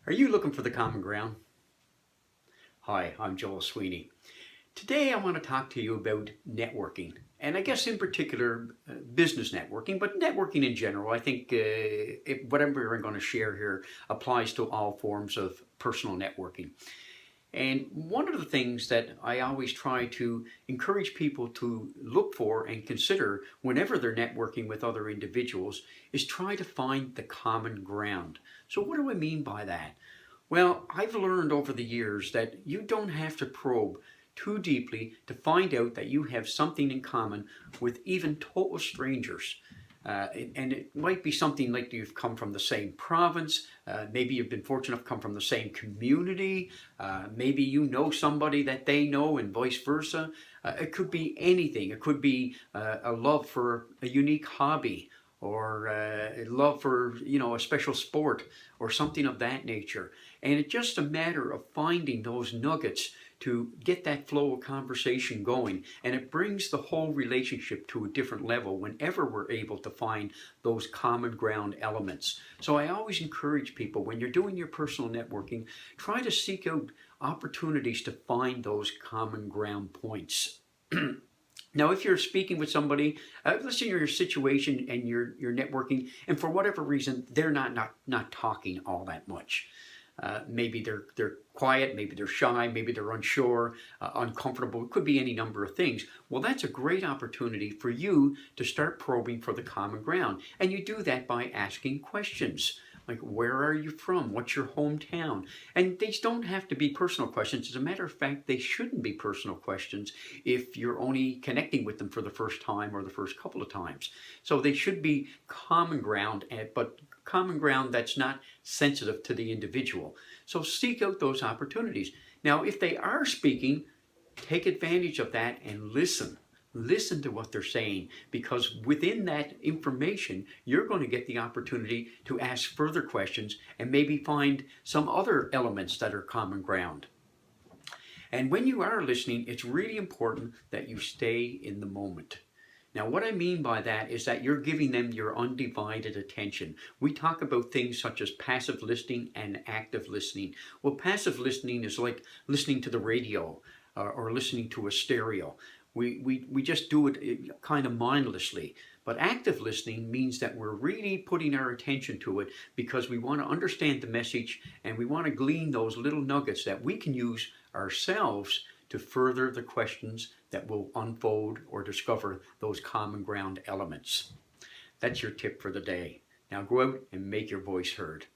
Are you looking for the common ground? Hi, I'm Joel Sweeney. Today I want to talk to you about networking, and I guess in particular business networking, but networking in general. I think whatever I'm going to share here applies to all forms of personal networking. And one of the things that I always try to encourage people to look for and consider whenever they're networking with other individuals is try to find the common ground. So what do I mean by that? Well, I've learned over the years that you don't have to probe too deeply to find out that you have something in common with even total strangers. And it might be something like you've come from the same province, maybe you've been fortunate enough to come from the same community, maybe you know somebody that they know and vice versa. It could be anything. It could be a love for a unique hobby or love for a special sport or something of that nature. And it's just a matter of finding those nuggets to get that flow of conversation going, and it brings the whole relationship to a different level whenever we're able to find those common ground elements. So I always encourage people, when you're doing your personal networking, try to seek out opportunities to find those common ground points. Now, if you're speaking with somebody, let's say you're in your situation and you're networking, and for whatever reason they're not talking all that much. Maybe they're quiet, maybe they're shy, maybe they're unsure, uncomfortable. It could be any number of things. Well, that's a great opportunity for you to start probing for the common ground, and you do that by asking questions. Like, where are you from? What's your hometown? And these don't have to be personal questions. As a matter of fact, they shouldn't be personal questions if you're only connecting with them for the first time or the first couple of times. So they should be common ground, but common ground that's not sensitive to the individual. So seek out those opportunities. Now, if they are speaking, take advantage of that and listen. Listen to what they're saying, because within that information, you're going to get the opportunity to ask further questions and maybe find some other elements that are common ground. And when you are listening, it's really important that you stay in the moment. Now, what I mean by that is that you're giving them your undivided attention. We talk about things such as passive listening and active listening. Well, passive listening is like listening to the radio or listening to a stereo. We just do it kind of mindlessly. But active listening means that we're really putting our attention to it because we want to understand the message and we want to glean those little nuggets that we can use ourselves to further the questions that will unfold or discover those common ground elements. That's your tip for the day. Now go out and make your voice heard.